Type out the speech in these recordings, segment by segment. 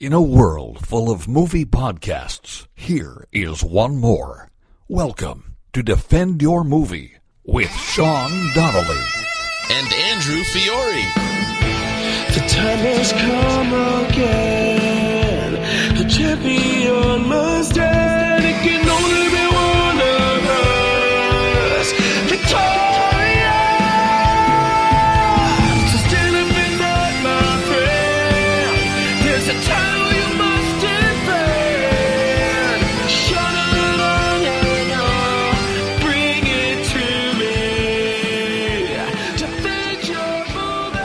In a world full of movie podcasts, here is one more. Welcome to Defend Your Movie with Sean Donnelly and Andrew Fiore. The time has come again. The champion must stand. It can only be one of us. Victoria! So stand up and fight, my friend. There's a title you must defend. Shut it on and on. Bring it to me. Defend your movie.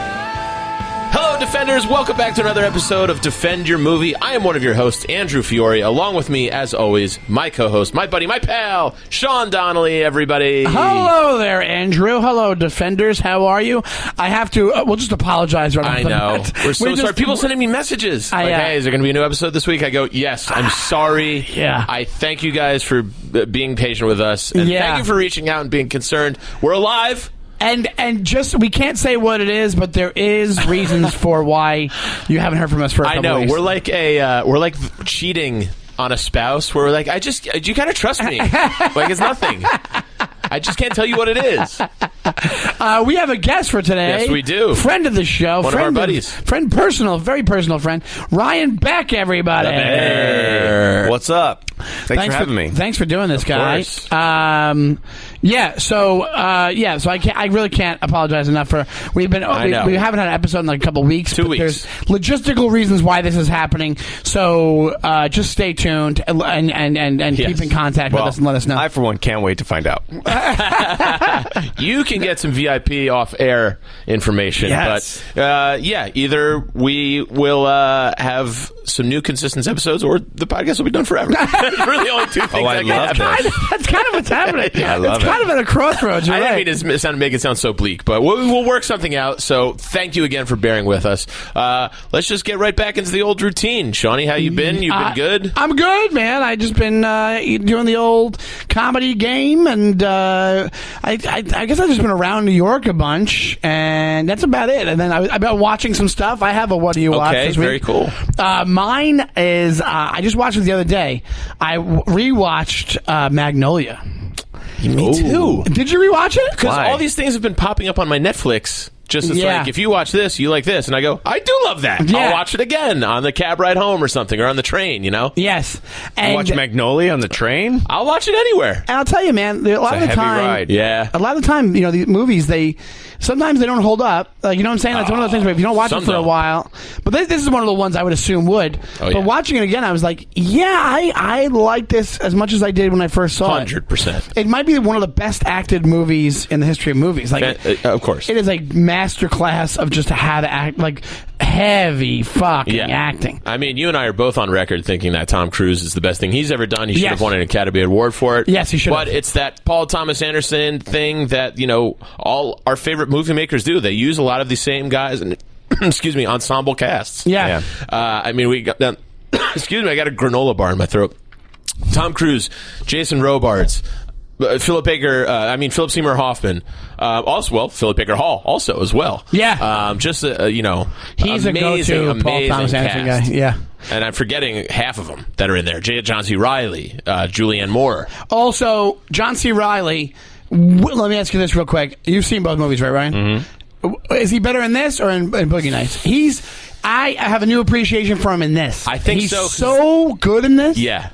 Hello, Defenders. Welcome back to another episode of Defend Your Movie. I am one of your hosts, Andrew Fiore. Along with me, as always, my co-host, my buddy, my pal, Sean Donnelly, everybody. Hello there, Andrew. Hello, Defenders. How are you? I have to, we'll just apologize right I off the know. bat. We're so sorry. People sending me messages. Hey, is there going to be a new episode this week? I go, yes, I'm sorry. Yeah. I thank you guys for being patient with us. And thank you for reaching out and being concerned. We're alive. And just, we can't say what it is, but there is reasons for why you haven't heard from us for a couple weeks. We're like we're like cheating on a spouse where we're like, you gotta trust me. Like, it's nothing. I just can't tell you what it is. We have a guest for today. Yes, we do. Friend of the show. One of our buddies. Very personal friend. Ryan Beck, everybody. Hey. What's up? Thanks for having me. Thanks for doing this, guy. Course. So I really can't apologize enough for we haven't had an episode in like a couple weeks. 2 weeks. There's logistical reasons why this is happening. So just stay tuned and keep in contact with us and let us know. I, for one, can't wait to find out. You can get some VIP off-air information, Yes. but either we will have some new consistent episodes, or the podcast will be done forever. There's really only two things I that love can happen. That's kind of what's happening. I love it's kind of at a crossroads. You're I right. didn't mean to make it sound so bleak, but we'll work something out. So thank you again for bearing with us. Let's just get right back into the old routine. Shawnee, how you been? You've been good? I'm good, man. I just been doing the old comedy game, and I guess I've just been around New York a bunch, and that's about it. And then I've been watching some stuff. I have a What Do You Watch Okay, this week? very cool. Mine is I just watched it the other day. I rewatched Magnolia. Me too. Did you rewatch it? Because all these things have been popping up on my Netflix. Just as like, if you watch this, you like this. And I go, I do love that. Yeah. I'll watch it again on the cab ride home or something, or on the train, you know? Yes. And Watch Magnolia on the train? I'll watch it anywhere. And I'll tell you, man, a lot It's of a the heavy time, ride. Yeah. a lot of the time, these movies, sometimes they don't hold up. Like, you know what I'm saying? It's one of those things where if you don't watch it some for a don't. while, but this is one of the ones I would assume would. Oh, but yeah. watching it again, I was like, I like this as much as I did when I first saw it. 100%. It might be one of the best acted movies in the history of movies. Like, Of course. it is a masterclass of just how to act, like heavy fucking acting. I mean, you and I are both on record thinking that Tom Cruise is the best thing he's ever done. He should Yes. have won an Academy Award for it. Yes, he should But have. it's that Paul Thomas Anderson thing that, all our favorite movie makers do. They use a lot of the same guys and, ensemble casts. Yeah. I mean, we got that. Excuse me, I got a granola bar in my throat. Tom Cruise, Jason Robards, Philip Seymour Hoffman, Philip Baker Hall also as well. Yeah. He's He's a go-to Paul Thomas Anderson guy. Yeah. And I'm forgetting half of them that are in there. John C. Reilly, Julianne Moore. Also, John C. Reilly. Let me ask you this real quick. You've seen both movies, right, Ryan? Mm-hmm. Is he better in this or in Boogie Nights? I have a new appreciation for him in this. I think he's so. so good in this. Yeah.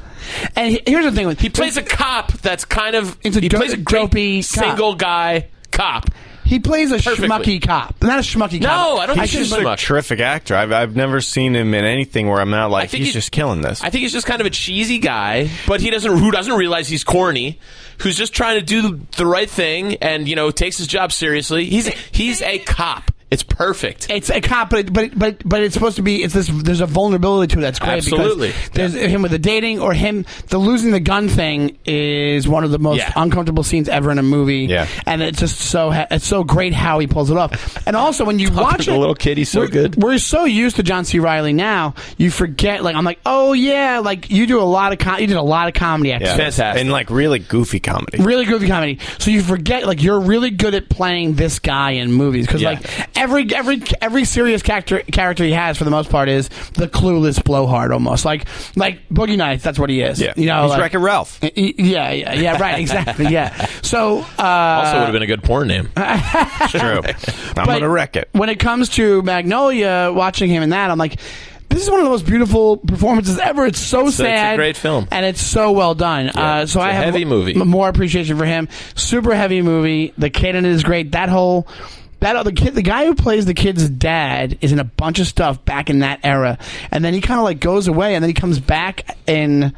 And here's the thing with He plays a cop that's kind of... It's a he plays a dopey great cop. single guy cop. He plays a Perfectly. schmucky cop. Not a schmucky No, cop. I don't think He's he's just a schmuck. terrific actor. I've never seen him in anything where I'm not like, think he's just killing this. I think he's just kind of a cheesy guy, but who doesn't realize he's corny, who's just trying to do the right thing and, takes his job seriously. He's a cop. It's perfect. It's a cop, but it's supposed to be. It's this. There's a vulnerability to it that's great. Absolutely. Because there's him with the dating or the losing the gun thing is one of the most uncomfortable scenes ever in a movie. Yeah. And it's just it's so great how he pulls it off. And also when you watch the it, little kid, he's so good. We're so used to John C. Reilly now, you forget. Like I'm like, oh yeah, like you do a lot of you did a lot of comedy acting. Yeah. Fantastic. And like really goofy comedy. Really goofy comedy. So you forget, like, you're really good at playing this guy in movies. Because, like, every serious character he has for the most part is the clueless blowhard almost like Boogie Nights. That's what he is. Yeah, you know, he's like, Wreck-It Ralph. Yeah, right, exactly. Yeah. So Also would have been a good porn name. True. I'm gonna wreck it. When it comes to Magnolia, watching him in that, I'm like, this is one of the most beautiful performances ever. It's so sad. It's a great film. And it's so well done. Yeah, so it's I a have heavy movie. more appreciation for him. Super heavy movie. The kid in it is great. The guy who plays the kid's dad is in a bunch of stuff back in that era. And then he kind of like goes away and then he comes back in...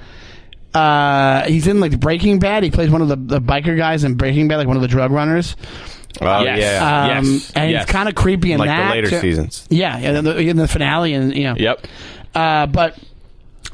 he's in like Breaking Bad. He plays one of the biker guys in Breaking Bad, like one of the drug runners. Oh, Yes. yeah. And he's kind of creepy in Like that. the later seasons. Yeah, in the finale, and you know. Yep. But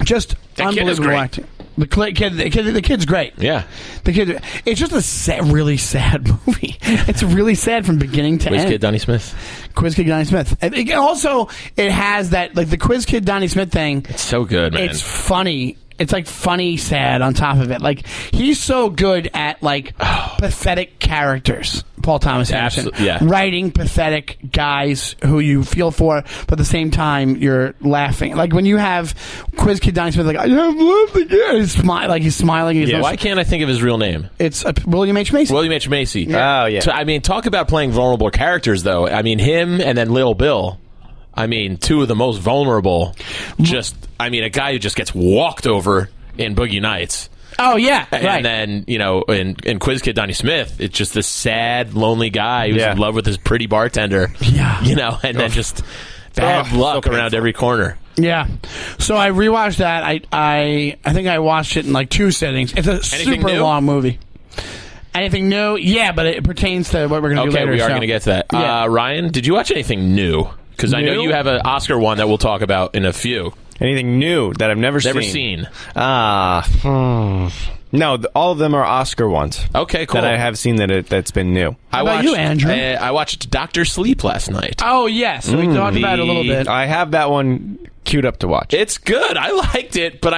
just That kid is unbelievable great. acting. The kid's great. Yeah. The kid. It's just a really sad movie. It's really sad from beginning to Whiz end. Kid Donnie Smith. Quiz Kid Donnie Smith. And it has that like the Quiz Kid Donnie Smith thing. It's so good, man. It's funny. It's like funny sad on top of it. Like he's so good at like pathetic characters. Paul Thomas Anderson, Absolutely, yeah. writing pathetic guys who you feel for, but at the same time you're laughing. Like when you have Quiz Kid Donnie Smith, like I have lived again. He's smiling. He's Why can't I think of his real name? It's William H. Macy. William H. Macy. Oh, yeah. So, I mean, talk about playing vulnerable characters, though. I mean, him and then Lil Bill. I mean, two of the most vulnerable. A guy who just gets walked over in Boogie Nights. Oh yeah, And right. then, you know, in Quiz Kid Donnie Smith, it's just this sad, lonely guy who's Yeah. in love with his pretty bartender. Yeah. You know, and then just bad Oh, luck so around painful. every corner. Yeah. So I rewatched that. I think I watched it in like 2 sittings. It's a Anything super new? long movie. Anything new? Yeah, but it pertains to what we're going to do Okay, later. we are so. going to get to that. Yeah. Ryan, did you watch anything new? Because I know New? you have an Oscar one that we'll talk about in a few. Anything new that I've never Never seen. No, all of them are Oscar ones. Okay, cool. That I have seen that's been new. How about you, Andrew? I watched Dr. Sleep last night. Oh yes, we talked about it a little bit. I have that one queued up to watch. It's good. I liked it, but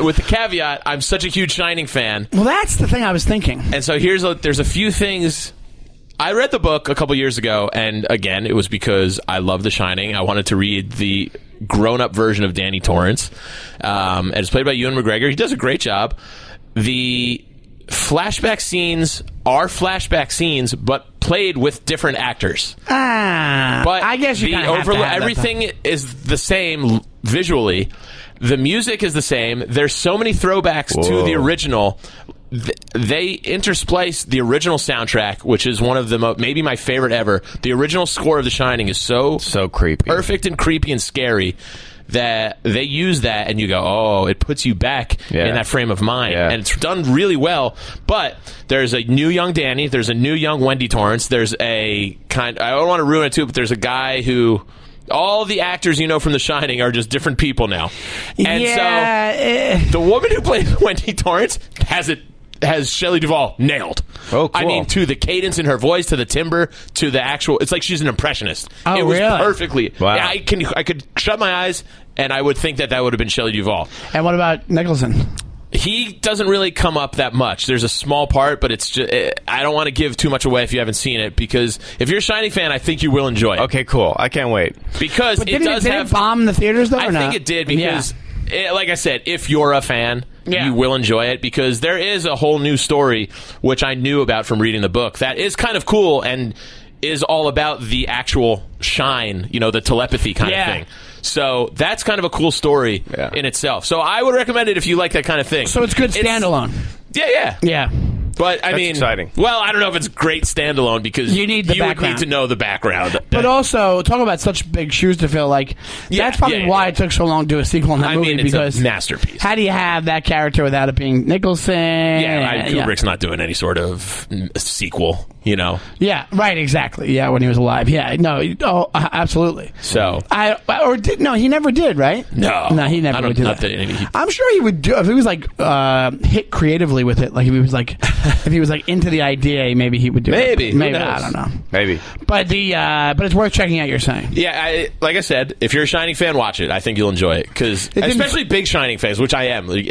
with the caveat, I'm such a huge Shining fan. Well, that's the thing I was thinking. And so there's a few things. I read the book a couple years ago, and again, it was because I love The Shining. I wanted to read the grown-up version of Danny Torrance, and it's played by Ewan McGregor. He does a great job. The flashback scenes are flashback scenes, but played with different actors. But I guess you the kind of have to have that, everything is the same visually. The music is the same. There's so many throwbacks to the original. They intersplice the original soundtrack, which is one of the maybe my favorite ever. The original score of The Shining is so creepy, perfect and creepy and scary that they use that, and you go, oh, it puts you back in that frame of mind, and it's done really well. But there's a new young Danny, there's a new young Wendy Torrance, there's I don't want to ruin it too, but there's a guy who. All the actors you know from The Shining are just different people now. And so the woman who plays Wendy Torrance has Shelley Duvall nailed. Oh, cool. I mean, to the cadence in her voice, to the timbre, to the actual... It's like she's an impressionist. Oh, it was really? perfectly... Wow. Yeah, I could shut my eyes, and I would think that would have been Shelley Duvall. And what about Nicholson? He doesn't really come up that much. There's a small part, but it's just... I don't want to give too much away if you haven't seen it, because if you're a Shining fan, I think you will enjoy it. Okay, cool. I can't wait. Because But it does did have... it bomb the theaters though? I or think not? it did because, like I said, if you're a fan, you will enjoy it because there is a whole new story, which I knew about from reading the book, that is kind of cool and is all about the actual shine, the telepathy kind of thing. So that's kind of a cool story in itself. So I would recommend it if you like that kind of thing. So it's good standalone. Yeah. But I mean, exciting. Well, I don't know if it's great standalone because You need the would background. need to know the background. But also, talk about such big shoes to fill. Like that's probably why it took so long to do a sequel in that movie. It's because a masterpiece. How do you have that character without it being Nicholson? Kubrick's not doing any sort of sequel, Yeah, right, exactly. Yeah, when he was alive. Yeah, no, absolutely. So he never did, right? No, he never would do not that. I'm sure he would do if he was like hit creatively with it. Like if he was like into the idea, maybe he would do it. Maybe I don't know. Maybe. But but it's worth checking out. You're saying? Yeah, like I said, if you're a Shining fan, watch it. I think you'll enjoy it because especially big Shining fans, which I am, and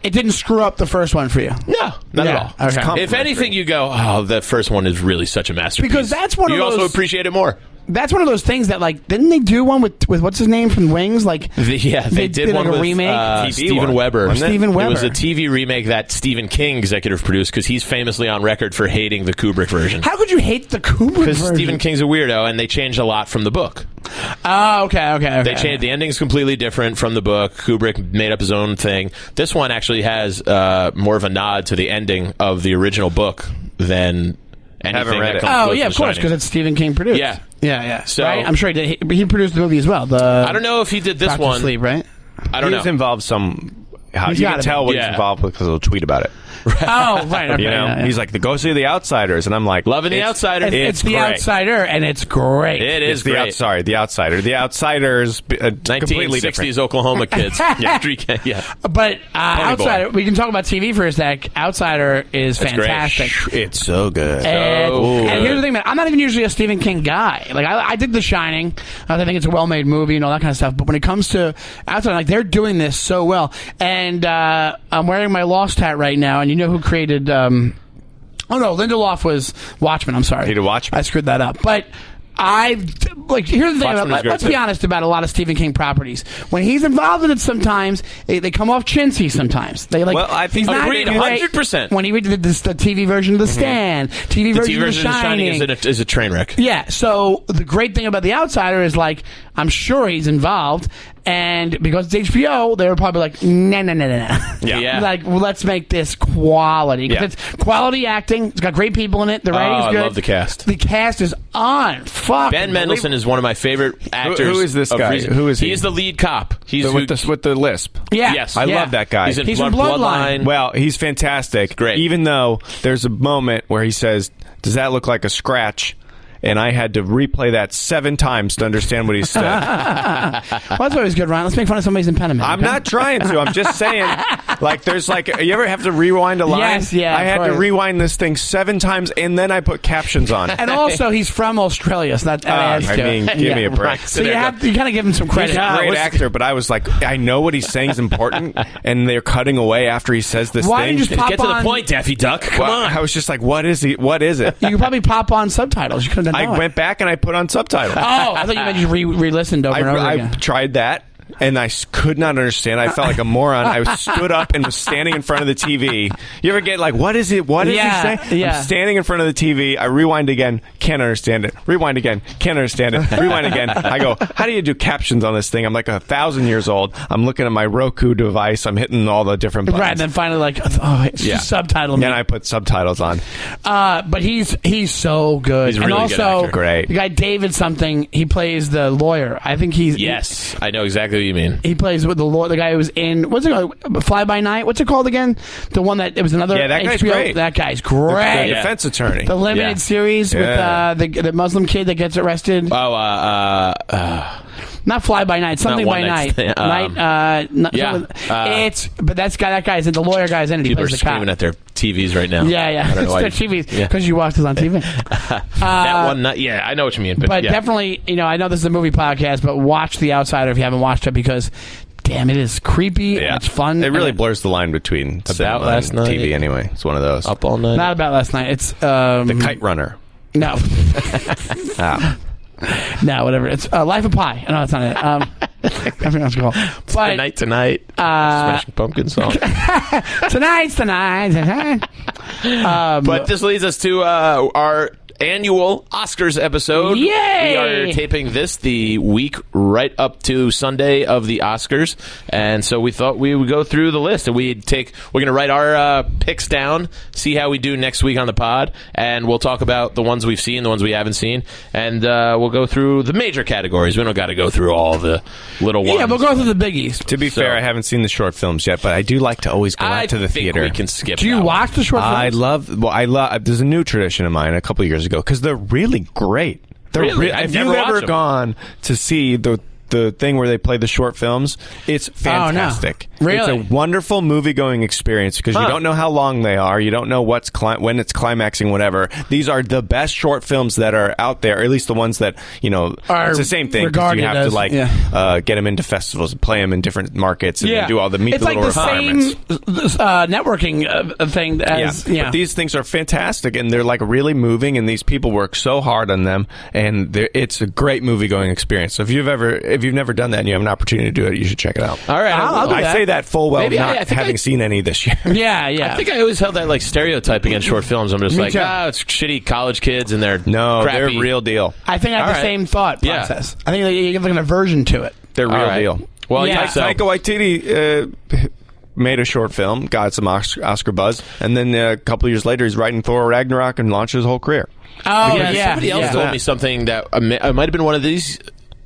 it didn't screw up the first one for you. No, not at all. Okay. If anything, you go, oh, the first one is really such a masterpiece Because that's one of you those. also appreciate it more. that's one of those things that, like, didn't they do one with what's his name from Wings? Like, they did one like a with remake. Steven Weber. Steven Weber. It was a TV remake that Stephen King executive produced because he's famously on record for hating the Kubrick version. How could you hate the Kubrick Because version? Stephen King's a weirdo, and they changed a lot from the book. Oh, okay. They changed the ending's completely different from the book. Kubrick made up his own thing. This one actually has more of a nod to the ending of the original book than anything read that it. comes Oh, close yeah, to of course, Shining. because it's Stephen King produced. Yeah. So, So- right? I'm sure he did. He produced the movie as well. I don't know if he did this Dr. one. Sleep, right? I don't He know. was involved some. He's You gotta can tell be. what Yeah. he's involved with because he'll tweet about it. Oh, right. Okay, You know, yeah. he's like, go see The Outsiders, and I'm like, Loving The Outsider. It's The great. Outsider, and it's great. It It's is The great. Sorry, The Outsider. The Outsiders, completely 1960s different. Oklahoma kids. yeah. But Boy. Outsider, we can talk about TV for a sec. Outsider is That's great. fantastic. It's so good. And, So and good. here's the thing, man. I'm not even usually a Stephen King guy. Like, I dig The Shining. I think it's a well-made movie and all that kind of stuff. But when it comes to Outsider, like, they're doing this so well. And I'm wearing my Lost hat right now. And you know who created? Oh no, Lindelof was Watchmen. I'm sorry, He did Watchmen. I screwed that up. But here's the thing. Watchmen About, was great, let's be too. honest about a lot of Stephen King properties. When he's involved in it, sometimes they come off chintzy. Sometimes they like. Well, I think- he's not Agreed, great 100%. When he did the TV version of The Stand, TV The version, TV version of The Shining. is a train wreck. Yeah, so the great thing about The Outsider is, like, I'm sure he's involved, and because it's HBO, they were probably like, no. Yeah. Like, well, let's make this quality. 'Cause Yeah. it's quality acting. It's got great people in it. The writing's I good. love the cast. The cast is on. Fuck. Ben Mendelsohn is one of my favorite actors. who is this of guy? recent- Who is he? He's the lead cop. He's with the lisp. Yeah. Yes. I yeah. love that guy. He's in He's from Bloodline. Well, he's fantastic. Great. Even though there's a moment where he says, "Does that look like a scratch?" And I had to replay that 7 times to understand what he said. Well, that's always good, Ryan. Let's make fun of somebody's impediment. I'm okay? not trying to. I'm just saying. Like, there's like, you ever have to rewind a line? Yes, yeah, I had of to course. rewind this thing 7 times, and then I put captions on. And also, he's from Australia, so that adds I to mean, it. give me a break. So you kind of give him some credit. He's a great actor, but I was like, I know what he's saying is important, and they're cutting away after he says this Why thing. didn't you just pop Get to the on- point, Daffy Duck. Come Well, on. I was just like, what is he? What is it? You could probably pop on subtitles. You could have done I that. went back and I put on subtitles. Oh, I thought you meant you re-listened over and over I again. tried that, and I could not understand. I felt like a moron. I stood up and was standing in front of the TV. You ever get like, what is it? What is Yeah, he saying? yeah. I'm standing in front of the TV. I rewind again. Can't understand it. Rewind again. Can't understand it. Rewind again. I go, how do you do captions on this thing? I'm like 1,000 years old. I'm looking at my Roku device. I'm hitting all the different buttons. Right, and then finally, like, oh, it's just subtitle me. Then I put subtitles on. But he's so good. He's a and really good also, actor. Great. The guy David something, he plays the lawyer. I think he's Yes, I know exactly what you mean. He plays with the lawyer, the guy who was in what's it called? Fly By Night. What's it called again? The one that it was another. Yeah, that guy's HBO. great. That guy's The great. Yeah. defense attorney. The limited Yeah. series Yeah. with the Muslim kid that gets arrested. Oh, Not Fly By Night, something Not by One night. Night, Night. yeah. But that guy's in the lawyer guy's in it. He people are plays the cop. screaming at their TVs right now. Yeah. I don't know why. It's their TVs Yeah. because you watched this on TV. That one, not, yeah, I know what you mean. But, But yeah. definitely, I know this is a movie podcast, but watch The Outsider if you haven't watched it because, damn, it is creepy and it's fun. It really and blurs the line between cinema Last and Night. TV anyway. It's one of those. Up all night. Not about last night. It's The Kite Runner. no, Ah. no, whatever. It's Life of Pi. No, that's not it. I forgot what it's called. But Tonight. Smashing Pumpkin song. tonight's the night. But this leads us to our annual Oscars episode. Yay! We are taping this the week right up to Sunday of the Oscars, and so we thought we would go through the list and we're going to write our picks down, see how we do next week on the pod, and we'll talk about the ones we've seen, the ones we haven't seen, and we'll go through the major categories. We don't got to go through all the little ones. Yeah, we'll go through the biggies. To be fair, I haven't seen the short films yet, but I do like to always go I out to the think theater. we can skip. Do you that watch the short I films? love. There's a new tradition of mine a couple of years ago because they're really great. They're Really? I've if never you've watched ever them. gone to see the the thing where they play the short films. It's fantastic. Oh, no. Really? It's a wonderful movie-going experience because you don't know how long they are. You don't know when it's climaxing, whatever. These are the best short films that are out there, or at least the ones that, it's the same thing. Because you have to, get them into festivals and play them in different markets and then do all the meet it's the little requirements. It's like the same networking thing as... Yeah. But these things are fantastic, and they're, like, really moving, and these people work so hard on them, and it's a great movie-going experience. So if you've never done that and you have an opportunity to do it, you should check it out. All right. I'll do that. I say that full well, not having seen any this year. Yeah. I think I always held that, like, stereotype against short films. I'm just Me like, too. it's shitty college kids, and they're No, crappy. they're real deal. I think I have the same thought process. I think you give like an aversion to it. They're real deal. Well, Taika Waititi made a short film, got some Oscar buzz, and then a couple years later, he's writing Thor Ragnarok and launched his whole career. Oh, Somebody else told me something that it might have been one of these,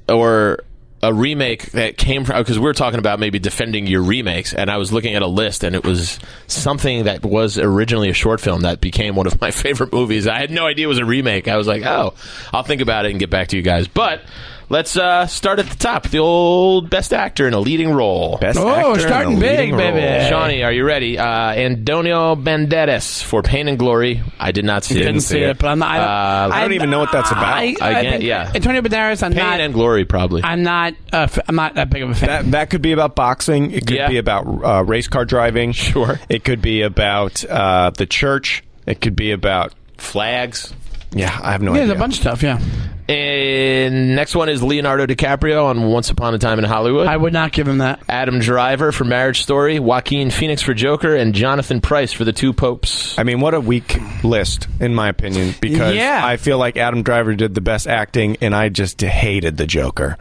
or a remake that came from, because we were talking about maybe defending your remakes, and I was looking at a list, and it was something that was originally a short film that became one of my favorite movies. I had no idea it was a remake. I was like, I'll think about it and get back to you guys. But let's start at the top. The old Best Actor in a Leading Role. Best actor starting in a big, leading baby. role. Shawnee, are you ready? Antonio Banderas for Pain and Glory. I did not see it. Didn't see it, but I'm not. I don't even know what that's about. Antonio Banderas. Pain and Glory, probably. I'm not that big of a fan. That could be about boxing. It could be about race car driving. Sure. It could be about the church. It could be about Flags. Yeah, I have no idea. There's a bunch of stuff. Yeah. And next one is Leonardo DiCaprio on Once Upon a Time in Hollywood. I would not give him that. Adam Driver for Marriage Story, Joaquin Phoenix for Joker, and Jonathan Pryce for The Two Popes. I mean, what a weak list, in my opinion, because I feel like Adam Driver did the best acting, and I just hated the Joker.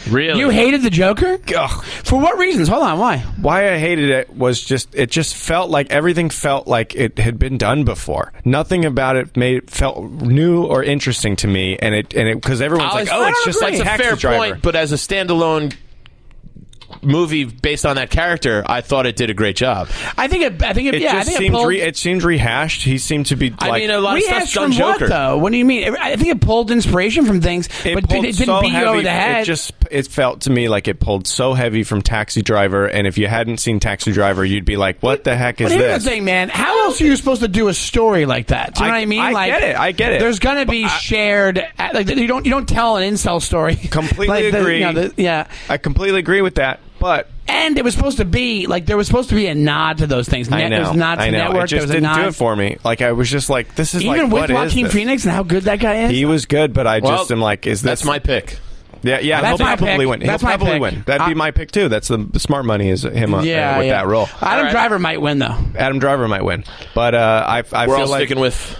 Really? You hated the Joker? Ugh. For what reasons? Hold on, why? Why I hated it was it just felt like everything felt like it had been done before. Nothing about it felt new or interesting to me, and it because everyone's like, oh, it's just like that's a Taxi fair Driver. point, but as a standalone movie based on that character, I thought it did a great job. I think it seemed rehashed. He seemed to be. I mean, a lot of stuff's done from Joker. What, though? What do you mean? I think it pulled inspiration from things, but it didn't beat you over the head. It felt to me like it pulled so heavy from Taxi Driver, and if you hadn't seen Taxi Driver, you'd be like, "What the heck is this?" Here's the thing, man. How else are you supposed to do a story like that? Do you know what I mean? I get it. There's gonna be shared. Like you don't tell an incel story. Completely agree. I completely agree with that, but. And it was supposed to be like there was supposed to be a nod to those things. I know. There was a nod to Network. It just didn't do it for me. Like I was just like, this is even like with Joaquin Phoenix and how good that guy is. He was good, but I just am like, is this? That's my pick. Yeah, That's he'll my probably pick. win. That's He'll my probably pick. win. That'd be my pick too. That's the smart money is him with that role. Adam Driver might win though. Adam Driver might win, but I We're feel all like sticking with.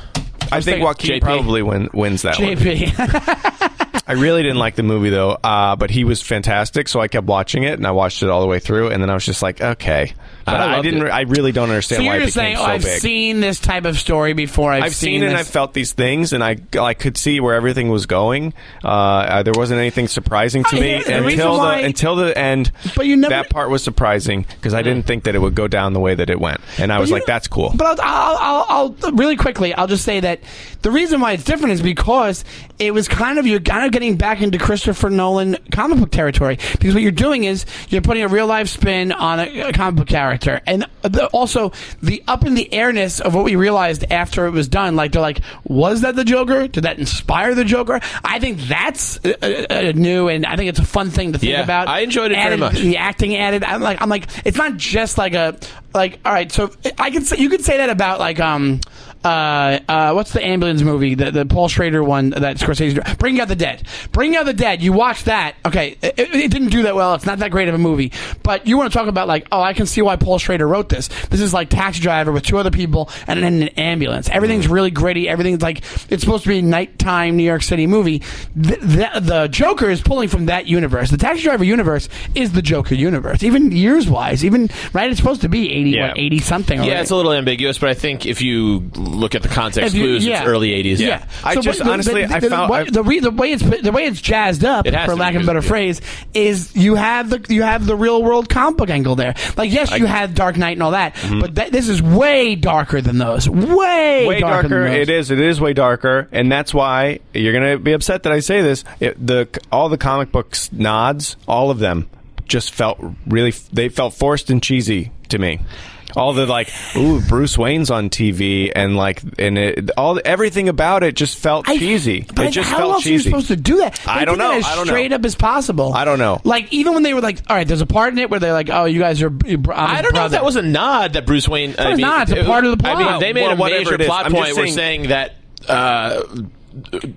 I think Joaquin JP. probably wins that one. JP. I really didn't like the movie though, but he was fantastic, so I kept watching it, and I watched it all the way through, and then I was just like, okay. But I didn't. I really don't understand So why you're it just became saying, so I've big. seen this type of story before. I've seen this. and I felt these things, and I could see where everything was going. There wasn't anything surprising to me until the end. But you never, that part was surprising because I didn't think that it would go down the way that it went, and I was like, "That's cool." But I'll really quickly. I'll just say that the reason why it's different is because it was you're kind of getting back into Christopher Nolan comic book territory, because what you're doing is you're putting a real life spin on a comic book character, and also the up in the airness of what we realized after it was done. Like they're like, was that the Joker? Did that inspire the Joker? I think that's new, and I think it's a fun thing to think about. I enjoyed it very much. The acting added. I'm like, it's not just like all right. So you could say that about what's the ambulance movie, the Paul Schrader one that Scorsese did? Bring Out the Dead. Bring Out the Dead. You watch that. Okay, it didn't do that well. It's not that great of a movie. But you want to talk about I can see why Paul Schrader wrote this. This is like Taxi Driver with two other people and then an ambulance. Everything's really gritty. Everything's like it's supposed to be a nighttime New York City movie. The Joker is pulling from that universe. The Taxi Driver universe is the Joker universe. Even years wise, right? It's supposed to be 80 something. Yeah, it's a little ambiguous, but I think if you look at the context clues, it's early 80s. Yeah. I So, just but honestly, I found the way it's jazzed up, It has for to lack be of a better because- phrase, is you have the real world comic book angle there. Like, yes, you had Dark Knight and all that, but this is way darker than those. Way darker. Than those. It is way darker, and that's why you're gonna be upset that I say this. All the comic books nods, all of them, just felt forced and cheesy to me. All the Bruce Wayne's on TV, and everything about it just felt cheesy. But it just how felt else are you cheesy. supposed to do that? I don't know. As straight up as possible. I don't know. Like, even when they were like, all right, there's a part in it where they're like, oh, you guys are. I don't know if that was a nod that Bruce Wayne. It's not. It's a part of the plot. I mean, they made a whatever major it is. plot I'm point. just We're saying that.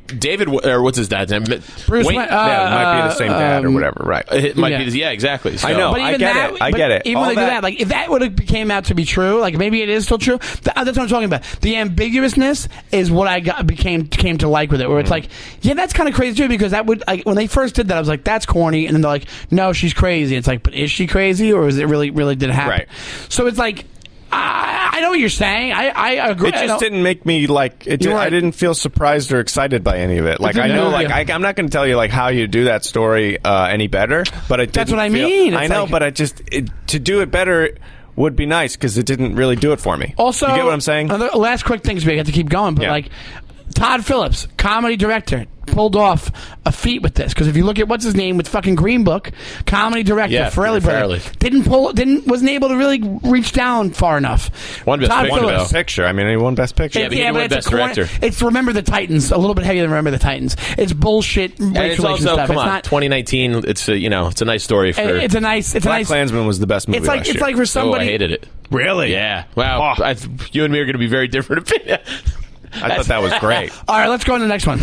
David, or what's his dad's name? Bruce Wayne. Wayne. It might be the same dad or whatever, right? It might be. Yeah, exactly. So. I know. But even I get it. Even All when they do that, like, if that would have came out to be true, like, maybe it is still true. That's what I'm talking about. The ambiguousness is what I came to like with it. Where it's like, yeah, that's kind of crazy too, because that would, like, when they first did that, I was like, that's corny, and then they're like, no, she's crazy. It's like, but is she crazy, or is it really did it happen? Right. So it's like, I know what you're saying. I agree. It just didn't make me like it. I didn't feel surprised or excited by any of it. Like, I know, I'm not going to tell you like how you do that story any better, but it. That's what I feel, mean. I know, but to do it better would be nice because it didn't really do it for me. Also, you get what I'm saying? Last quick things, we have to keep going, but like, Todd Phillips, comedy director, pulled off a feat with this, because if you look at what's his name with fucking Green Book, comedy director, Farrelly brother, wasn't able to really reach down far enough. Won Best Picture. I mean, he won Best Picture. Yeah, but he won Best Director. It's Remember the Titans, a little bit heavier than Remember the Titans. It's bullshit. And it's also stuff. come It's on, not, 2019. It's a nice story for. It's a nice. BlacKkKlansman was the best movie. last year. It's like for somebody. I hated it. Really? Yeah. Wow. You and me are going to be very different opinion. I thought that was great. All right, let's go on to the next one.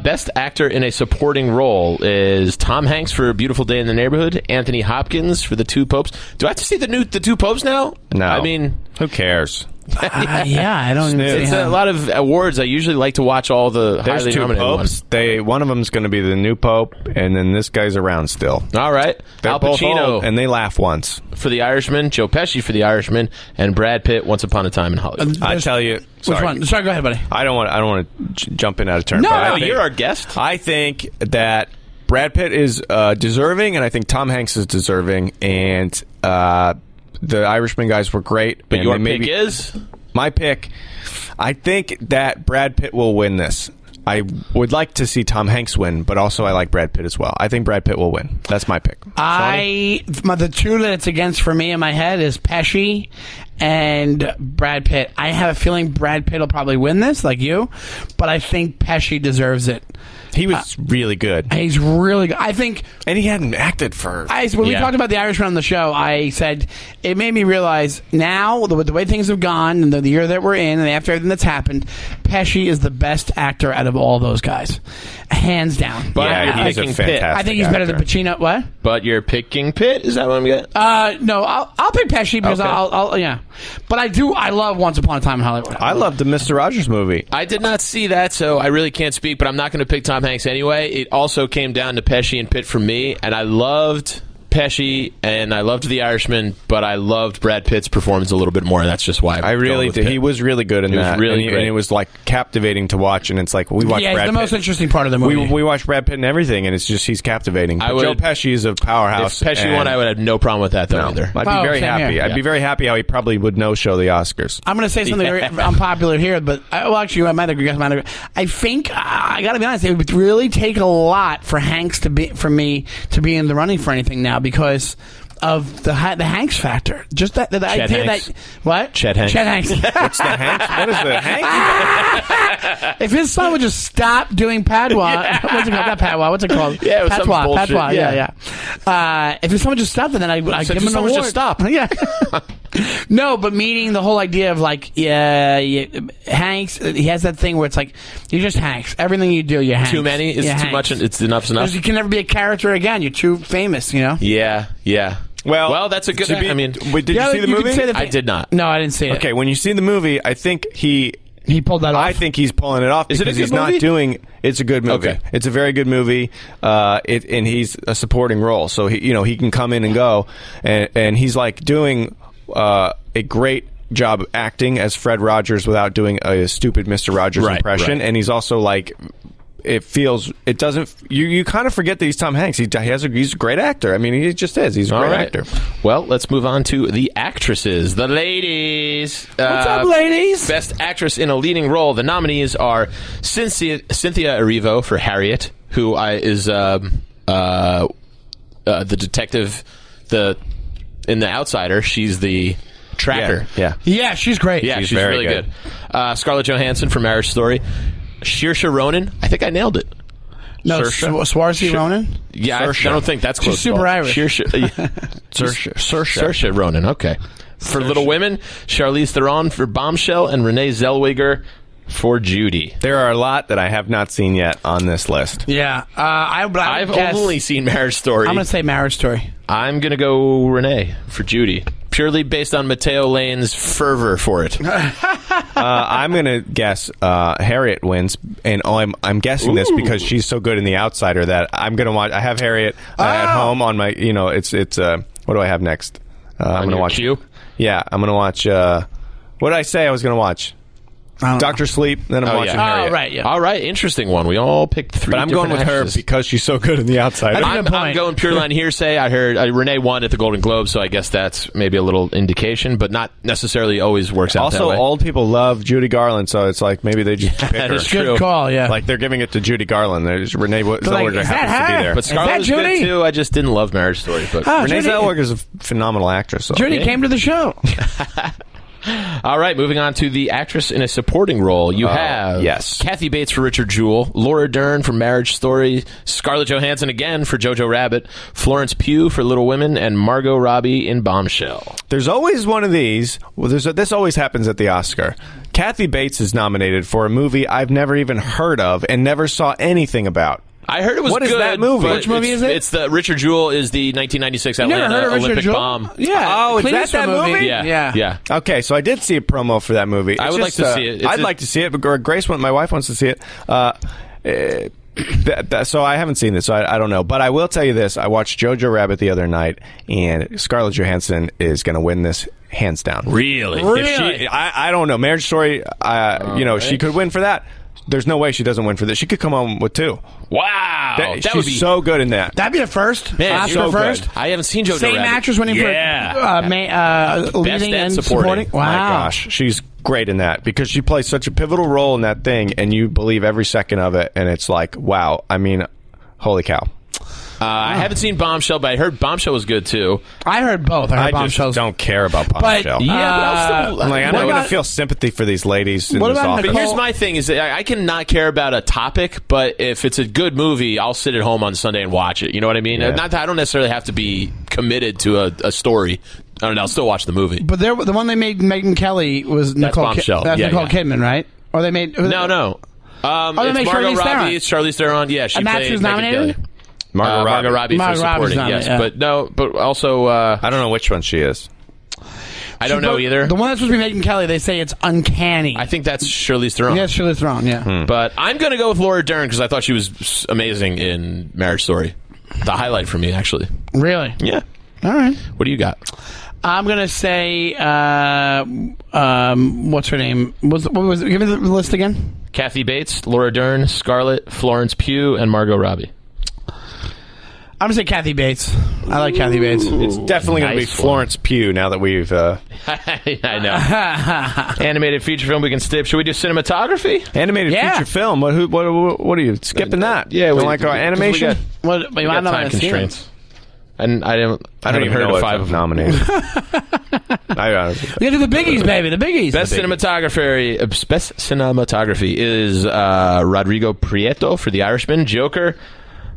Best actor in a supporting role is Tom Hanks for A Beautiful Day in the Neighborhood, Anthony Hopkins for The Two Popes. Do I have to see the Two Popes now? No. I mean, who cares? Yeah, I don't even see it's how. a lot of awards. I usually like to watch all the There's highly two nominated popes. ones. One of them's going to be the new pope, and then this guy's around still. All right. They're Al both Pacino old, and they laugh once. for The Irishman, Joe Pesci for The Irishman, and Brad Pitt, Once Upon a Time in Hollywood. I tell you, Which one? Sorry, go ahead, buddy. I don't want to jump in out of turn. No, but I no, think- you're our guest. I think that Brad Pitt is deserving, and I think Tom Hanks is deserving, and the Irishman guys were great. But and your they pick is? my pick. I think that Brad Pitt will win this. I would like to see Tom Hanks win, but also I like Brad Pitt as well. I think Brad Pitt will win. That's my pick. The two that it's against for me in my head is Pesci and Brad Pitt. I have a feeling Brad Pitt will probably win this, like you, but I think Pesci deserves it. He was really good. He's really good. I think... And he hadn't acted for... When we talked about The Irishman on the show, I said it made me realize now, with the way things have gone, and the year that we're in, and after everything that's happened, Pesci is the best actor out of all those guys. Hands down. But Yeah, he's a picking fantastic Pitt. I think he's better than actor. Pacino. What? But you're picking Pitt? Is that what I'm getting? No, I'll pick Pesci because Okay. I'll yeah. But I love Once Upon a Time in Hollywood. I loved the Mr. Rogers movie. I did not see that, so I really can't speak, but I'm not going to pick Tom Hanks anyway. It also came down to Pesci and Pitt for me, and I loved Pesci and I loved The Irishman, but I loved Brad Pitt's performance a little bit more. That's just why I really did. He was really good in He was that. really and, great. and it was like captivating to watch. And it's like we watch Yeah, Brad it's the Pitt. most interesting part of the movie. We watch Brad Pitt and everything, and it's just he's captivating. But Joe Pesci is a powerhouse. If Pesci and- won, I would have no problem with that, though, No, either. I'd be very same happy. here. I'd be very happy how he probably would no-show the Oscars. I'm going to say something very unpopular here, but actually, I might agree. I think I got to be honest. It would really take a lot for Hanks for me to be in the running for anything now because of the Hanks factor. Just the idea Hanks. that what Chet Hanks. Chet Hanks. What's the Hanks? What is the Hanks? If his son would just stop doing patois, what's it called? Not patois. What's it called? Yeah, it was some patois. bullshit. Patois. Yeah. Yeah. If his son would just stop, then I'd So give him an someone award. just stop. Yeah. No, but meaning the whole idea of like, Hanks. He has that thing where it's like you're just Hanks. Everything you do, you're Hanks. Too many? Is You're too Hanks. much? It's enough's enough? Because you can never be a character again. You're too famous. You know. Yeah. Well, that's a good... Wait, did you Yeah, see the you could movie? say that- I did not. No, I didn't see it. Okay, when you see the movie, I think he pulled that off. I think he's pulling it off Is it a because good he's not movie? doing. It's a good movie. Okay. It's a very good movie. And he's a supporting role, so he can come in and go, and he's like doing a great job acting as Fred Rogers without doing a stupid Mr. Rogers impression, and he's also like. It doesn't. You kind of forget that he's Tom Hanks. He's a great actor. I mean, he just is. He's a great actor. Well, let's move on to the actresses, the ladies. What's up, ladies? Best actress in a leading role. The nominees are Cynthia Erivo for Harriet, who is the detective. In The Outsider, she's the tracker. Yeah, she's great. Yeah, she's very really good. Scarlett Johansson for Marriage Story. Saoirse Ronan. I think I nailed it. No, Saoirse Ronan? Yeah, I don't think that's close. She's super Irish. Saoirse Ronan, okay. For Little Women, Charlize Theron for Bombshell and Renee Zellweger for Judy. There are a lot that I have not seen yet on this list. Yeah. I've only seen Marriage Story. I'm going to say Marriage Story. I'm going to go Renee for Judy. Purely based on Matteo Lane's fervor for it. I'm going to guess Harriet wins, and I'm guessing this because she's so good in The Outsider that I'm going to watch. I have Harriet at home on my. It's what do I have next? I'm going to watch. Q? Yeah, I'm going to watch. What did I say I was going to watch? Dr. Sleep, then I'm watching Harriet. Oh, right, yeah. All right, interesting one. We all picked three. But I'm going with actresses. her because she's so good in The Outsider. I'm going purely on hearsay. I heard Renee won at the Golden Globe, so I guess that's maybe a little indication, but not necessarily always works out that way. Also, old people love Judy Garland, so it's like maybe they just pick her. is true. Good call, yeah. Like they're giving it to Judy Garland. Renee Zellweger is that happens to her? be there. But Scarlett was good Judy? too. I just didn't love Marriage Story. But Renee Judy. Zellweger is a phenomenal actress. So. Judy came to the show. all right, moving on to the actress in a supporting role. You have Kathy Bates for Richard Jewell, Laura Dern for Marriage Story, Scarlett Johansson again for Jojo Rabbit, Florence Pugh for Little Women, and Margot Robbie in Bombshell. There's always one of these. Well, this always happens at the Oscar. Kathy Bates is nominated for a movie I've never even heard of and never saw anything about. I heard it was What good. is that movie? but Which movie is it? It's the Richard Jewell is the 1996 Never heard Atlanta of Richard Olympic Jewell? bomb. Yeah. Oh, is Clint that Eastwood that movie? Yeah. Okay, so I did see a promo for that movie. I would like to see it. I'd like to see it, but Grace, my wife, wants to see it. So I haven't seen this, so I don't know. But I will tell you this: I watched Jojo Rabbit the other night, and Scarlett Johansson is going to win this hands down. Really? I don't know. Marriage Story, she could win for that. There's no way she doesn't win for this. She could come home with 2. Wow. That she's would be so good in that. That'd be a first. Man, Oscar so first. good. I haven't seen Jojo Same Rabbit. actress winning for leading and supporting. Wow. My gosh, she's great in that because she plays such a pivotal role in that thing, and you believe every second of it, and it's like, wow. I mean, holy cow. I haven't seen Bombshell, but I heard Bombshell was good too. I heard both. I heard just Bombshells. don't care about Bombshell. But I'll still, I'm like, I'm going to feel sympathy for these ladies in What this about office. But here's my thing: is that I can not care about a topic, but if it's a good movie, I'll sit at home on Sunday and watch it. You know what I mean? Yeah. Not that I don't necessarily have to be committed to a story. I don't know, I'll still watch the movie. But the one they made Megyn Kelly was Nicole Bombshell. That's Yeah, Nicole yeah. Kidman, right? Or they made No. they It's made Margot Charlize Robbie. Theron. It's Charlize Theron. Yeah, she And that's played who's Megyn nominated? Kelly. Margot Robbie. For Margot Robbie's supporting, nominated, yes. yeah. But also, I don't know which one she is. I don't know either. The one that's supposed to be Megyn Kelly, they say it's uncanny. I think that's Charlize Theron. Yes, Charlize Theron. Yeah. But I'm going to go with Laura Dern because I thought she was amazing in Marriage Story. The highlight for me, actually. Really? Yeah. All right. What do you got? I'm gonna say, what's her name? What was? Give me the list again. Kathy Bates, Laura Dern, Scarlett, Florence Pugh, and Margot Robbie. I'm gonna say Kathy Bates. I like Kathy Bates. It's definitely going to be Nice one. Florence Pugh now that we've... I know. Animated feature film we can skip. Should we do cinematography? Animated Yeah. feature film. What are you skipping that? Yeah, Don't we- like our animation. What? We got time constraints. And I don't even heard know of what's 5 of them. nominated. I honestly. We gotta do the biggies, baby. The biggies. Best cinematography is Rodrigo Prieto for The Irishman, Joker,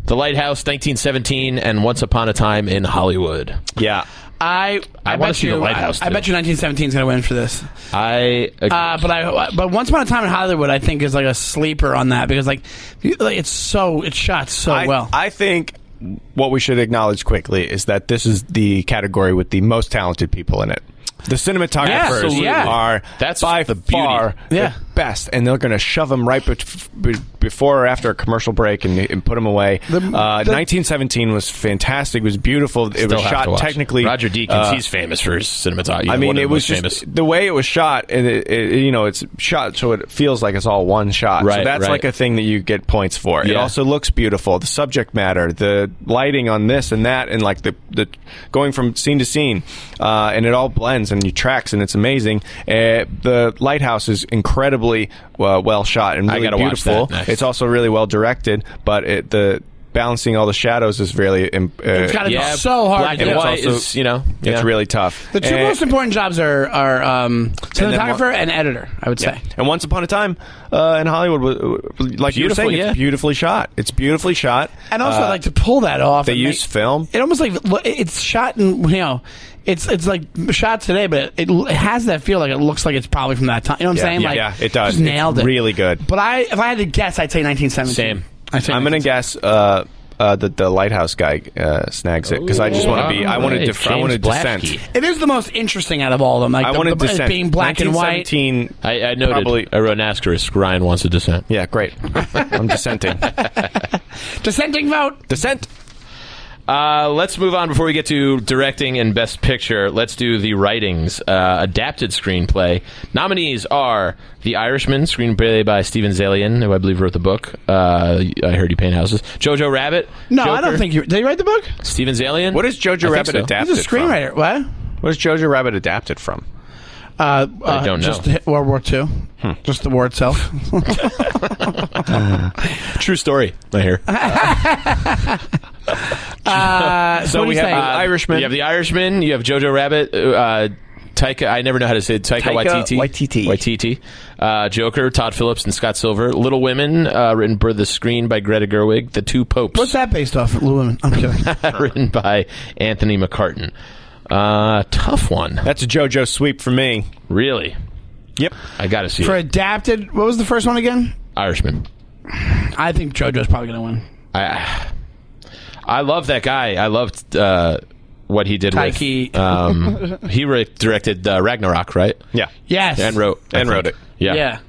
The Lighthouse, 1917, and Once Upon a Time in Hollywood. Yeah. I wanna bet see you. The Lighthouse, I too. bet you 1917 is gonna win for this. But Once Upon a Time in Hollywood, I think is like a sleeper on that because it's shot so well. I think what we should acknowledge quickly is that this is the category with the most talented people in it. The cinematographers Yeah. are That's by the beauty. far Yeah. the best, and they're going to shove them right before or after a commercial break and put them away. 1917 was fantastic. It was beautiful. It Still was have to shot watch. technically. Roger Deakins, he's famous for his cinematography. I mean, it was just famous. the way it was shot, and it's shot so it feels like it's all one shot. So Right, that's right. like a thing that you get points for. It Yeah. also looks beautiful. The subject matter, the lighting on this and that, and like the going from scene to scene, and it all blends and you tracks, and it's amazing. The lighthouse is incredibly well shot and I really gotta watch beautiful. that next. It's also really well directed, but the balancing all the shadows is really It's got to be Yeah, so hard. black to and do. white also- is, you know, it's really tough. The two most important jobs are cinematographer one- and editor, I would say. And Once Upon a Time in Hollywood, like you were Beautiful, saying, yeah. it's beautifully shot. It's beautifully shot. And also, like to pull that off. They and use film. It almost like it's shot in, it's like shot today, but it has that feel like it looks like it's probably from that time. You know what I'm saying? Yeah, Like, yeah, it does. Just nailed It's it. really good. But if I had to guess, I'd say 1917. Same. I'm going to guess the lighthouse guy snags it because I just want to be. I want to. I want to dissent. It is the most interesting out of all of them. Like I want to dissent. being black and white. 1917. I noted. Probably- I wrote an asterisk. Ryan wants a dissent. Yeah, great. I'm dissenting. Dissenting vote. Dissent. Let's move on before we get to directing and best picture. Let's do the writings. Adapted screenplay. Nominees are The Irishman, screenplay by Steven Zaillian, who I believe wrote the book. I heard he paint houses. Jojo Rabbit. No, Joker. I don't think did he write the book? Steven Zaillian. What is Jojo I think Rabbit so. adapted He's a screenwriter. from? What? What is Jojo Rabbit adapted from? I don't know. Just World War II. Just the war itself. True story. I hear. So what we do you have say? Irishman. You have The Irishman. You have Jojo Rabbit. Taika. I never know how to say it. Taika Waititi. Waititi. Joker. Todd Phillips and Scott Silver. Little Women. Written for the screen by Greta Gerwig. The Two Popes. What's that based off? Little Women. I'm kidding. Written by Anthony McCartan. Tough one. That's a JoJo sweep for me. Really. Yep. I gotta see For it. adapted, what was the first one again? Irishman. I think JoJo's probably going to win. I love that guy. I loved what he did Taiki. with. He directed Ragnarok, right? Yeah. Yes. And wrote it. Yeah.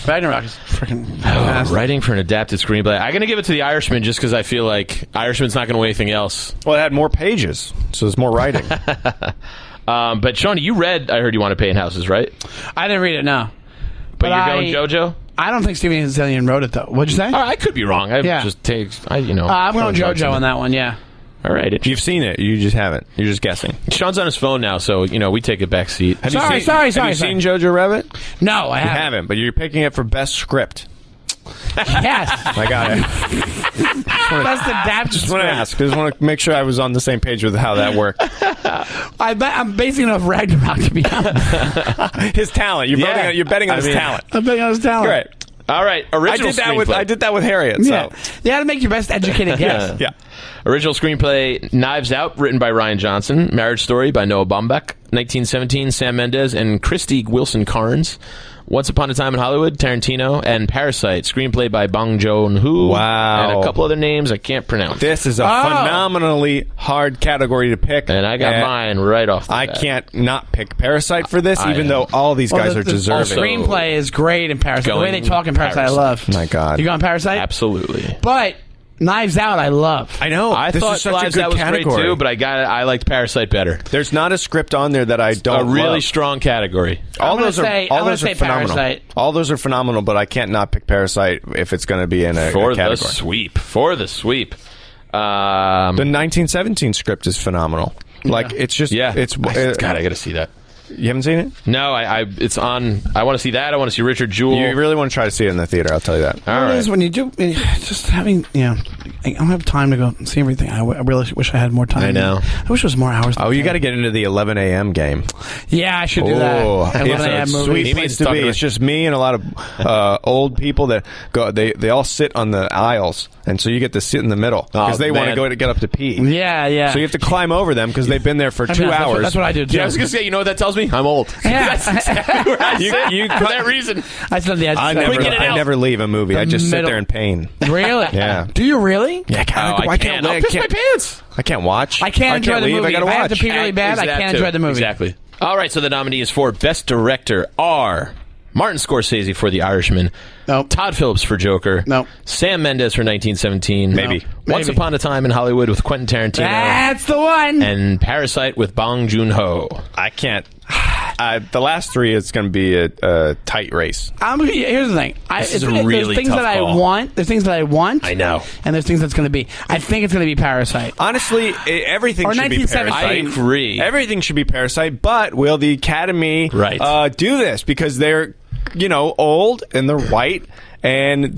Ragnarok is freaking fantastic. Writing for an adapted screenplay. I'm going to give it to The Irishman just because I feel like Irishman's not going to win anything else. Well, it had more pages, so there's more writing. But Sean, you read. I heard you want to paint houses, right? I didn't read it, no. But you're going JoJo. I don't think Steven Zaillian wrote it, though. What'd you say? I could be wrong. I'm Yeah. I'm going JoJo on that one, yeah. All right. You've seen it. You just haven't. You're just guessing. Sean's on his phone now, so we take a back seat. Have Sorry, you seen, sorry, Have you sorry. seen Jojo Rabbit? No, I You haven't. haven't, but you're picking it for best script. Yes. I got it. Best adapted Just want to ask. Just want to make sure I was on the same page with how that worked. I'm basing it off Ragnarok, to be honest. His talent. You're betting on his talent. I'm betting on his talent. Great. All right. Original screenplay. I did that with Harriet. Yeah. So You had to make your best educated guess. yeah. Original screenplay: Knives Out, written by Rian Johnson. Marriage Story by Noah Baumbach. 1917, Sam Mendes and Christy Wilson Carnes. Once Upon a Time in Hollywood, Tarantino. And Parasite, screenplay by Bong Joon-ho. Wow. And a couple other names I can't pronounce. This is a phenomenally hard category to pick. And I got mine right off the I bat. can't not pick Parasite for this, I even am. though all these guys are The deserving. screenplay is great in Parasite. The way Going they talk in Parasite, I love. My God. You going Parasite? Absolutely. But Knives Out, I love. I know. I this thought is such Lives a good Out was category. great too, but I liked Parasite better. There's not a script on there that I A don't really love. strong category. All I'm gonna those are say- all I'm gonna those are say phenomenal. Parasite. All those are phenomenal, but I can't not pick Parasite if it's going to be in a For the category. sweep. For the sweep. The 1917 script is phenomenal. Like it's just Yeah. it's God, I got to see that. you haven't seen it? No, it's on. I want to see that. I want to see Richard Jewell. You really want to try to see it in the theater, I'll tell you that. All It right. is when you do, just having, I don't have time to go see everything. I really wish I had more time. I know. I wish it was more hours. Oh, you got to get into the 11 a.m. game. Yeah, I should do that. Oh, 11 it's a.m. a movie. sweet He place means to talking be. to- It's just me and a lot of old people that go. They all sit on the aisles, and so you get to sit in the middle because they want to man. go to get up to pee. Yeah. So you have to climb over them because they've been there for 2 hours. That's what I do too. Yeah, I was gonna say. You know what that tells me? I'm old. Yeah. That's exactly where I sit for that reason. I sit on the edge. I Quick in and out. never leave a movie. I just sit middle. there in pain. Really? Yeah. Do you really? Yeah, I can't. I'll piss my pants. I can't watch. I can't enjoy the leave. movie. I gotta If I have watch. to pee really bad, I That can't too. enjoy the movie. Exactly. All right, so the nominees for Best Director are Martin Scorsese for The Irishman. Nope. Todd Phillips for Joker. Nope. Sam Mendes for 1917. Maybe. Once Upon a Time in Hollywood with Quentin Tarantino. That's the one. And Parasite with Bong Joon-ho. I can't. The last three is going to be a tight race. Here's the thing. This is a really there's things tough that I call. want. There's things that I want. I know. And there's things that's going to be. I think it's going to be Parasite. Honestly, everything Or should be 1917. Parasite. I agree. Everything should be Parasite, but will the Academy Right. do this? Because they're, old and they're white. And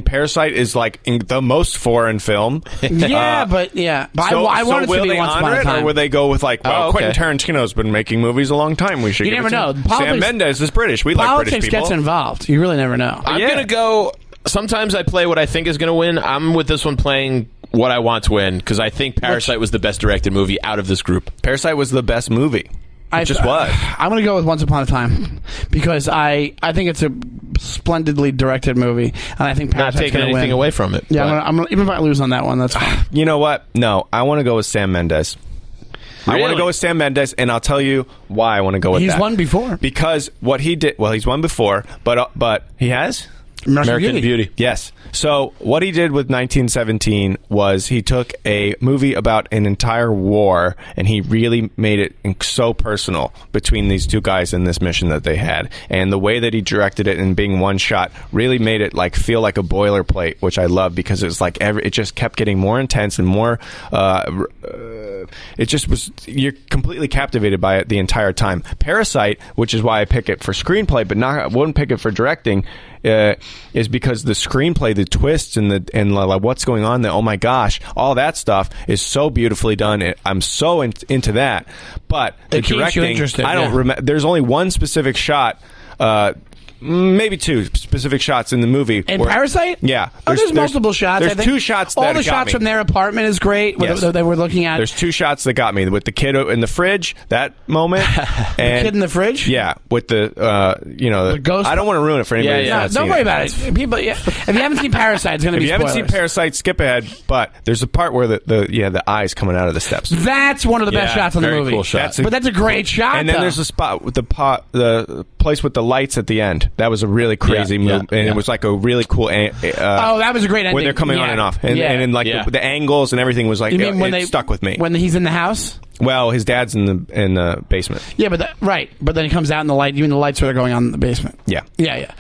Parasite is like the most foreign film. But I want it to will be they Once Upon honor a it, Time. or will they go with like, well, Oh, okay. Quentin Tarantino's been making movies a long time. We should. You give never it to know. him. Politics- Sam Mendes is British. We like British Politics people. gets involved. You really never know. I'm Yeah. going to go... Sometimes I play what I think is going to win. I'm with this one playing what I want to win because I think Parasite was the best directed movie out of this group. Parasite was the best movie. It just was. I'm going to go with Once Upon a Time because I think it's a splendidly directed movie, and I think Not Parasite's taking going to anything win. away from it. Yeah, but- I'm gonna, even if I lose on that one, that's fine. You know what? No, I want to go with Sam Mendes. I want to Really? go with Sam Mendes, and I'll tell you why I want to go with He's that. won before. Because what he did, he's won before, but he has? American Beauty. Yes. So what he did with 1917 was he took a movie about an entire war and he really made it so personal between these two guys in this mission that they had. And the way that he directed it and being one shot really made it like feel like a boilerplate, which I love because it was like it just kept getting more intense and more it just was, you're completely captivated by it the entire time. Parasite, which is why I pick it for screenplay but I wouldn't pick it for directing, is because the screenplay, the twists, and like what's going on there. Oh my gosh, all that stuff is so beautifully done. I'm so into that. But the It keeps you directing, interested, I don't yeah. remember. There's only one specific shot. Maybe two specific shots in the movie. In Parasite? Yeah. There's multiple shots. There's I think. two shots that all the got shots me. from their apartment is great. Yes. That we're looking at. There's two shots that got me with the kid in the fridge. That moment. And Kid in the fridge? Yeah, with the the ghost- I don't want to ruin it for anybody. Yeah, that's yeah. not Don't seen worry about it. People, if you haven't seen Parasite, it's going to If be you haven't seen spoilers. Parasite, skip ahead. But there's a part where the eyes coming out of the steps. That's one of the best Yeah, shots in the very movie. cool shot. But that's a great shot. And then though. there's a spot with the place with the lights at the end. That was a really crazy Yeah, move, yeah, and yeah. it was like a really cool. that was a great ending. Where they're coming on Yeah. and off, and Yeah. then like Yeah. the angles and everything was like You mean when it they stuck with me. when he's in the house? Well, his dad's in the basement. Yeah, but right. But then he comes out and the light. Even the lights are going on in the basement. Yeah. Yeah.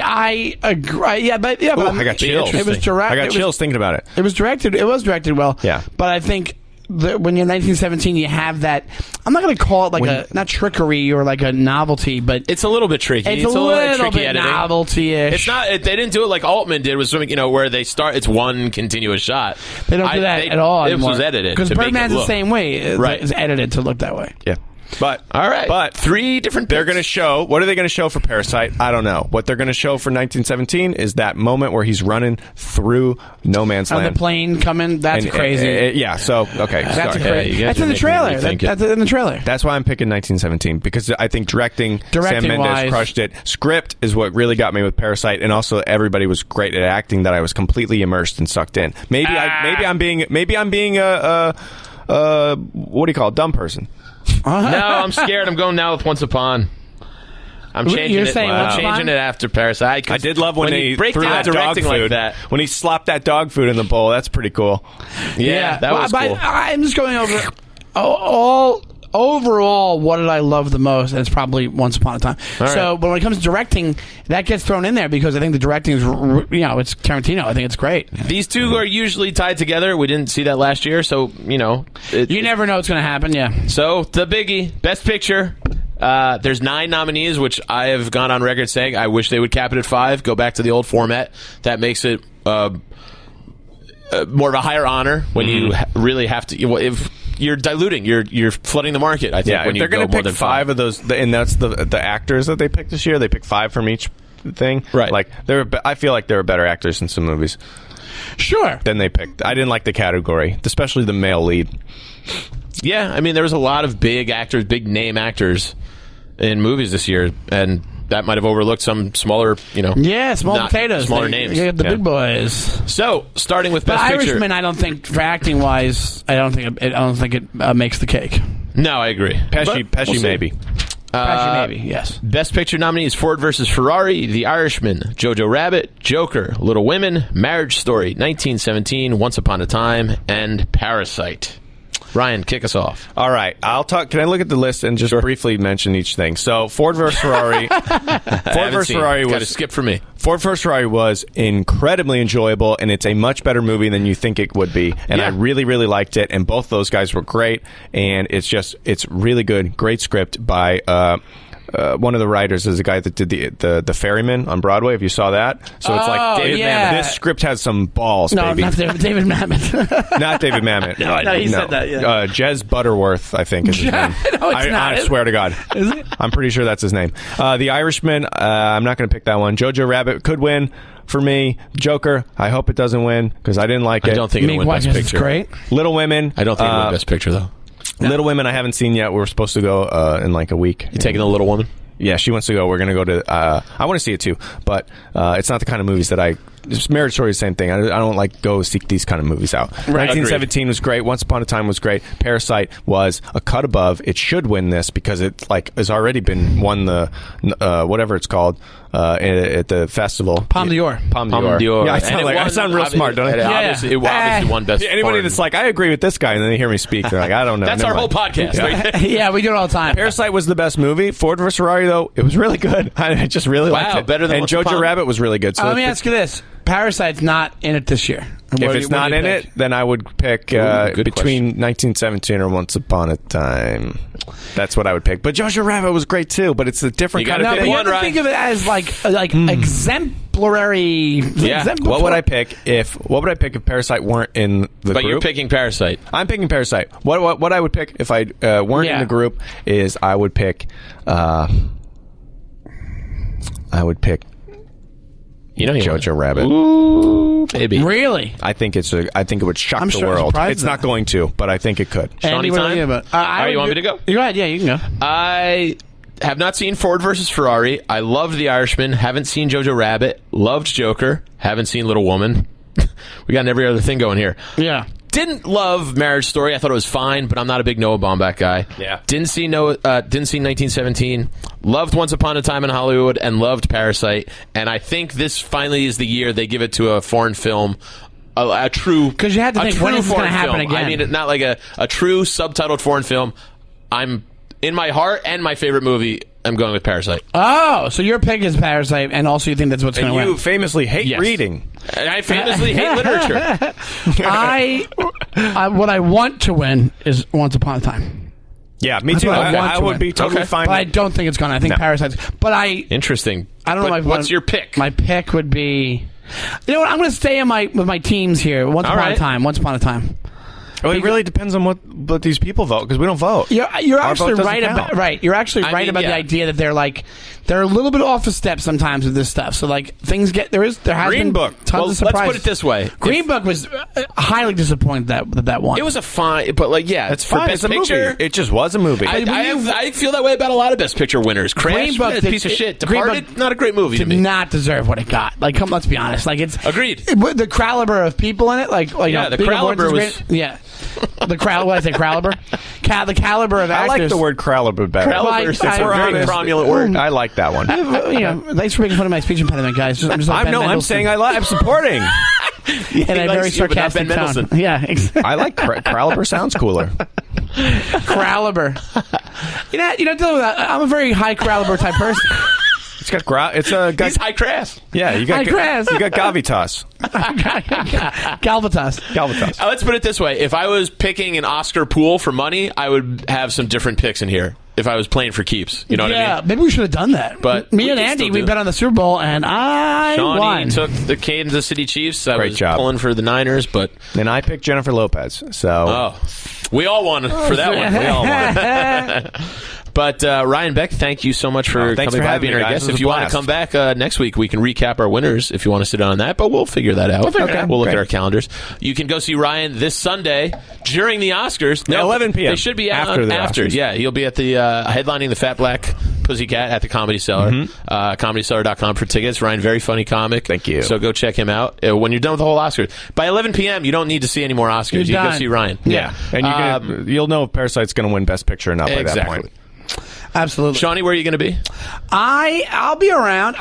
I agree. Yeah, but Ooh, I got chills. It was direct. I got chills thinking about it. It was directed. It was directed well. Yeah. But I think when you're 1917, you have that. I'm not going to call it like not trickery or like a novelty, but It's a little bit tricky. it's a little tricky bit editing. novelty-ish. It's not. They didn't do it like Altman did with something, where they start. It's one continuous shot. They don't do that at all. It was edited because to make it Birdman's the look. same way. Right. It's edited to look that way. Yeah. But All right, but three different. they're picks. going to show. What are they going to show for Parasite? I don't know. What they're going to show for 1917 is that moment where he's running through no man's On the land. plane coming, that's And, crazy. yeah. So okay. That's a sorry. crazy. you guys That's are in the making me trailer. rethink it. That's in the trailer. That's why I'm picking 1917 because I think directing Sam Mendes Directing-wise. crushed it. Script is what really got me with Parasite, and also everybody was great at acting. That I was completely immersed and sucked in. Maybe I'm being a what do you call it? Dumb person. No, I'm scared. I'm going now with Once Upon. I'm changing You're it. saying I'm Once changing Upon? it after Parasite. I did love when you they break threw down that dog directing food. like that. When he slopped that dog food in the bowl, that's pretty cool. Yeah, that Well, was but cool. I'm just going over overall. What did I love the most? And it's probably Once Upon a Time. All So, right. but when it comes to directing, that gets thrown in there because I think the directing is, it's Tarantino. I think it's great. These two are usually tied together. We didn't see that last year, so You never know what's going to happen. Yeah. So the biggie, Best Picture. There's 9 nominees, which I have gone on record saying I wish they would cap it at 5. Go back to the old format. That makes it more of a higher honor when you really have to. If you're diluting, you're flooding the market. I think Yeah, when if you they're go going to more pick than 5 of those, and that's the actors that they picked this year. They picked 5 from each thing. Right. Like I feel like there were better actors in some movies Sure. than they picked. I didn't like the category, especially the male lead. Yeah, I mean there was a lot of big actors, big name actors in movies this year, and that might have overlooked some smaller, Yeah, small not potatoes. smaller They- names. Yeah, the Yeah. big boys. So starting with But Best Picture. Irishman, I don't think for acting wise, I don't think it makes the cake. No, I agree. Pesci we'll see. maybe. Maybe, yes. Best Picture nominees: Ford vs. Ferrari, The Irishman, Jojo Rabbit, Joker, Little Women, Marriage Story, 1917, Once Upon a Time, and Parasite. Ryan, kick us off. All right, I'll talk. Can I look at the list and just briefly mention each thing? So, Ford vs. Ferrari. Ford vs. Ferrari Got to was skip for me. Ford vs. Ferrari was incredibly enjoyable, and it's a much better movie than you think it would be. And I really, really liked it. And both those guys were great. And it's really good. Great script by one of the writers is the guy that did the Ferryman on Broadway. If you saw that, so it's like David Mamet. This script has some balls, baby. Not David Mamet. Not David Mamet. No, he said that. Yeah. Jez Butterworth, I think is his name. No, it's not. I swear to God, Is it? I'm pretty sure that's his name. The Irishman. I'm not going to pick that one. Jojo Rabbit could win for me. Joker. I hope it doesn't win because I didn't like it. I don't think it'll win Best Picture. Great. Little Women. I don't think it'll win Best Picture though. Little Women. I haven't seen yet. We're supposed to go in like a week. You taking the Little Woman? Yeah, she wants to go. We're going to go to... I want to see it too, but it's not the kind of movies that I... Marriage Story is the same thing. I don't like go seek these kind of movies out. Right. 1917 was great. Once Upon a Time was great. Parasite was a cut above. It should win this because it has already been won the whatever it's called at the festival. Palme d'Or. Palme d'Or. Yeah, I sound real smart, don't I? It obviously won Best. Anybody that's like, I agree with this guy, and then they hear me speak, they're like, I don't know. That's our whole podcast. Right? Yeah, we do it all the time. Parasite was the best movie. Ford vs. Ferrari, though, it was really good. I just really liked it. Better than and Jojo Rabbit was really good. So let me ask you this. Parasite's not in it this year. If it's not in it, then I would pick between 1917 or Once Upon a Time. That's what I would pick. But Jojo Rabbit was great too. But it's a different kind of thing. You have to think of it as like exemplary. Yeah. What would I pick if Parasite weren't in the group? But you're picking Parasite. I'm picking Parasite. What I would pick if I weren't in the group is I would pick. Jojo Rabbit. Ooh, baby. Really? I think it would shock the world. It's not going to, but I think it could. Shawnee time? You want me to go? Go ahead. Yeah, you can go. I have not seen Ford vs. Ferrari. I loved The Irishman. Haven't seen Jojo Rabbit. Loved Joker. Haven't seen Little Woman. We got every other thing going here. Yeah. Didn't love Marriage Story. I thought it was fine, but I'm not a big Noah Baumbach guy. Yeah. Didn't see 1917. Loved Once Upon a Time in Hollywood and loved Parasite. And I think this finally is the year they give it to a foreign film. A true... Because you had to think, when is this going to happen again? I mean, not like a true subtitled foreign film. I'm, in my heart and my favorite movie, I'm going with Parasite. Oh, so your pick is Parasite, and also you think that's what's going to win. You famously hate reading. And I famously hate literature. What I want to win is Once Upon a Time. Yeah, me too. I would be totally fine. But I don't think it's going to. I think Parasite's... But Interesting. I don't know. What's your pick? My pick would be... You know what? I'm going to stay with my teams here. Once Upon a Time. Once Upon a Time. Well, it really depends on what these people vote, because we don't vote. You're actually right about You're actually right about the idea that they're a little bit off a step sometimes with this stuff. So like things there has Green been Book. tons of surprises. Let's put it this way: Green Book was highly disappointed that won. It was a fine, but it's fine. Best Picture. Movie. It just was a movie. I feel that way about a lot of Best Picture winners. Crash, Green Book, piece of shit. Departed, not a great movie. Did not deserve what it got. Like, let's be honest. Like, it's agreed. The caliber of people in it, the caliber was the crowd. What did I say? Caliber. The caliber of actors. I like the word caliber better. Caliber is a very cromulent word. I like that one. Thanks for making fun of my speech impediment, guys. I'm saying I'm supporting. In a very sarcastic tone. Yeah, exactly. I like Crowliber. Sounds cooler. Crowliber. I'm a very high Crowliber type person. It's got he's high crass. Yeah, you got high crass. You got Gavitas. Galvatas. Let's put it this way: if I was picking an Oscar pool for money, I would have some different picks in here. If I was playing for keeps, you know what I mean? Yeah, maybe we should have done that. But me and Andy, we bet on the Super Bowl, and I Shawnee won. took the Kansas City Chiefs. I was job. Pulling for the Niners, but and I picked Jennifer Lopez. So we all won for that one. We all won. But Ryan Beck, thank you so much for coming by, being our guest. If you want to come back next week, we can recap our winners if you want to sit on that, but we'll figure that out. We'll look at our calendars. You can go see Ryan this Sunday during the Oscars. 11 p.m. They should be after the Oscars. Yeah, he'll be at the headlining the Fat Black Pussycat at the Comedy Cellar. ComedyCellar.com for tickets. Ryan, very funny comic. Thank you. So go check him out. When you're done with the whole Oscars. By 11 p.m., you don't need to see any more Oscars. You can go see Ryan. Yeah. And you'll know if Parasite's going to win Best Picture or not by that point. Absolutely. Shawnee, where are you going to be? I'll be around.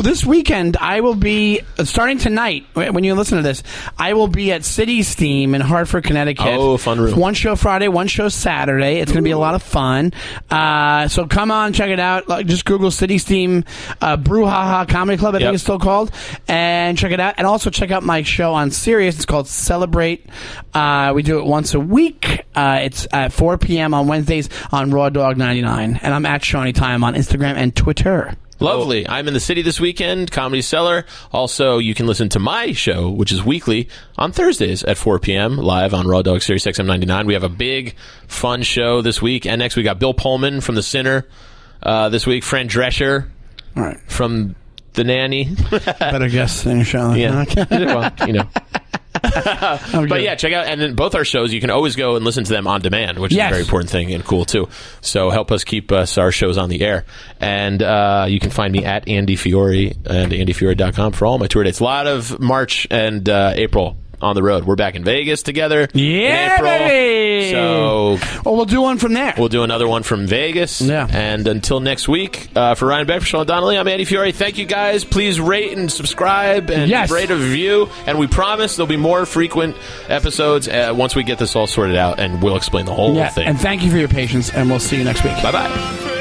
This weekend I will be, starting tonight, when you listen to this, I will be at City Steam in Hartford, Connecticut. Oh, fun room. One show Friday, one show Saturday. It's going to be a lot of fun. So come on, check it out. Just Google City Steam Brouhaha Comedy Club, I think it's still called, and check it out. And also check out my show on Sirius. It's called Celebrate. We do it once a week. It's at 4 p.m. on Wednesdays on Raw Dog 99. And I'm at Shawnee Time on Instagram and Twitter. Lovely. I'm in the city this weekend, Comedy Cellar. Also, you can listen to my show, which is weekly, on Thursdays at 4 p.m. live on Raw Dog Sirius XM 99. We have a big, fun show this week. And next we got Bill Pullman from The Sinner this week. Fran Drescher from The Nanny. Better guess than your show. Yeah. Well, you know. But yeah, check out, and then both our shows, you can always go and listen to them on demand, which is a very important thing and cool too. So help us keep our shows on the air. And you can find me at Andy Fiore and andyfiore.com for all my tour dates. A lot of March and April on the road. We're back in Vegas together in April. Baby! So we'll do one from there. We'll do another one from Vegas. Yeah. And until next week, for Ryan Beck, for Sean Donnelly, I'm Andy Fiore. Thank you guys. Please rate and subscribe and rate a review. And we promise there'll be more frequent episodes once we get this all sorted out, and we'll explain the whole thing. And thank you for your patience, and we'll see you next week. Bye-bye.